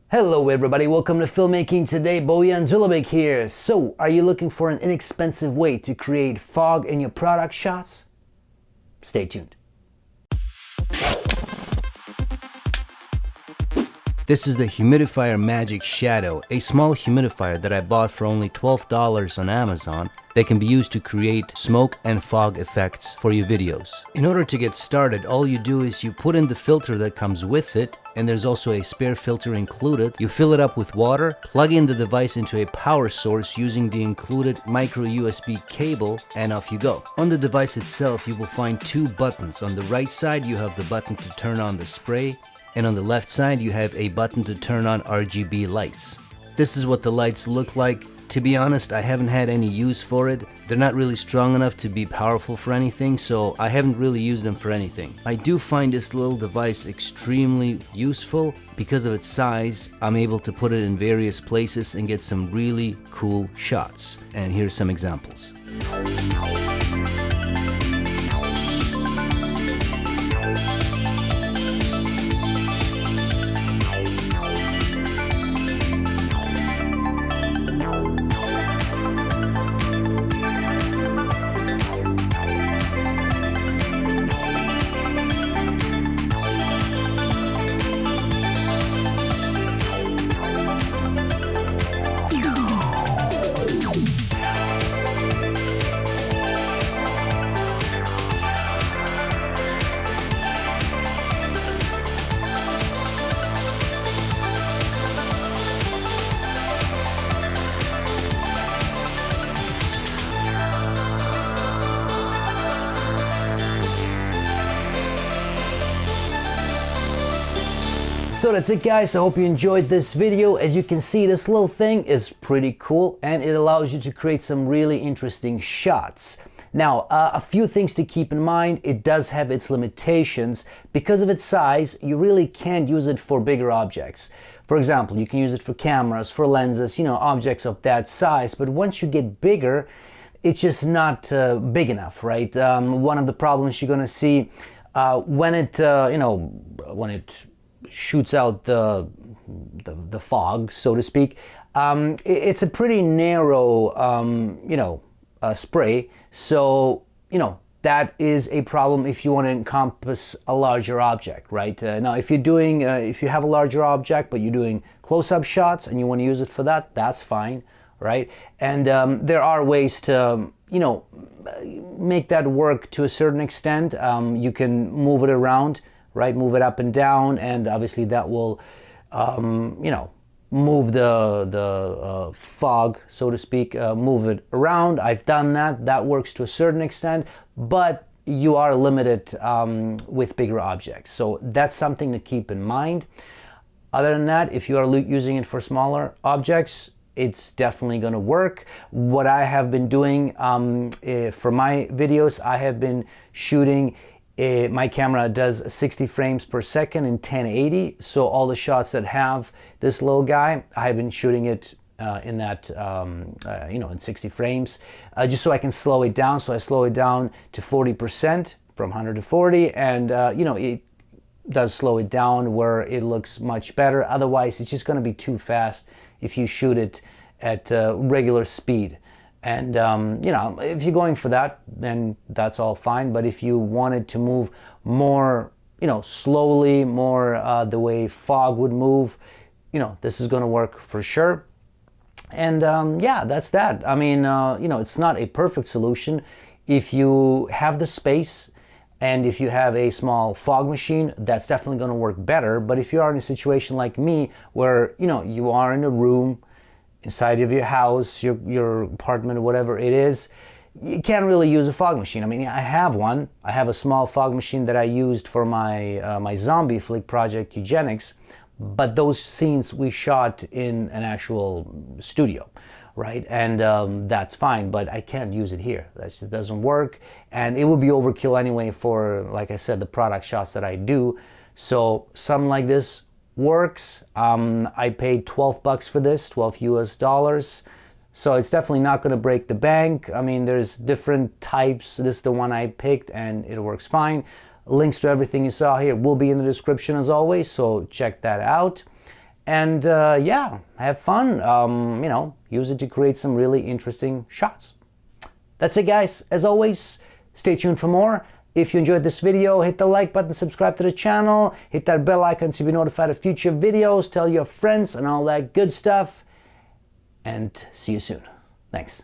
Hello everybody, welcome to Filmmaking. Today, Dulabic here. So, are you looking for an inexpensive way to create fog in your product shots? Stay tuned. This is the Humidifier Magic Shadow, a small humidifier that I bought for only $12 on Amazon that can be used to create smoke and fog effects for your videos. In order to get started, all you do is you put in the filter that comes with it, and there's also a spare filter included. You fill it up with water, plug in the device into a power source using the included micro USB cable, and off you go. On the device itself, you will find two buttons. On the right side, you have the button to turn on the spray, and on the left side you have a button to turn on RGB lights. This is what the lights look like. To be honest, I haven't had any use for it. They're not really strong enough to be powerful for anything, so I haven't really used them for anything. I do find this little device extremely useful. Because of its size, I'm able to put it in various places and get some really cool shots. And here's some examples. So that's it guys, I hope you enjoyed this video. As you can see, this little thing is pretty cool and it allows you to create some really interesting shots. Now, a few things to keep in mind. It does have its limitations. Because of its size, you really can't use it for bigger objects. For example, you can use it for cameras, for lenses, objects of that size, but once you get bigger, it's just not big enough, right? One of the problems you're gonna see when it shoots out the fog, so to speak, it's a pretty narrow spray, so that is a problem if you want to encompass a larger object, right? Now if you have a larger object but you're doing close-up shots and you want to use it for that, that's fine, right? And there are ways to make that work to a certain extent. You can move it around, right? Move it up and down, and obviously that will, move the fog, so to speak, move it around. I've done that. That works to a certain extent, but you are limited with bigger objects. So that's something to keep in mind. Other than that, if you are using it for smaller objects, it's definitely going to work. What I have been doing for my videos, I have been shooting my camera does 60 frames per second in 1080, so all the shots that have this little guy, I've been shooting it in that, in 60 frames, just so I can slow it down. So I slow it down to 40% from 100 to 40, and it does slow it down where it looks much better. Otherwise, it's just going to be too fast if you shoot it at regular speed. And if you're going for that, then that's all fine. But if you wanted to move more, slowly, more the way fog would move, this is going to work for sure. And yeah, that's that. I mean, it's not a perfect solution. If you have the space and if you have a small fog machine, that's definitely going to work better. But if you are in a situation like me, where you are in a room inside of your house, your apartment, or whatever it is, you can't really use a fog machine. I mean, I have one. I have a small fog machine that I used for my my zombie flick project, Eugenics, but those scenes we shot in an actual studio, right? And that's fine, but I can't use it here. That just doesn't work, and it would be overkill anyway for, like I said, the product shots that I do. So something like this works. I paid $12 for this, $12 US. So it's definitely not going to break the bank. I mean, there's different types. This is the one I picked and it works fine. Links to everything you saw here will be in the description as always, so check that out. and yeah, have fun. You know, use it to create some really interesting shots. That's it, guys. As always, stay tuned for more. If you enjoyed this video, hit the like button, subscribe to the channel, hit that bell icon to be notified of future videos, tell your friends and all that good stuff, and see you soon. Thanks.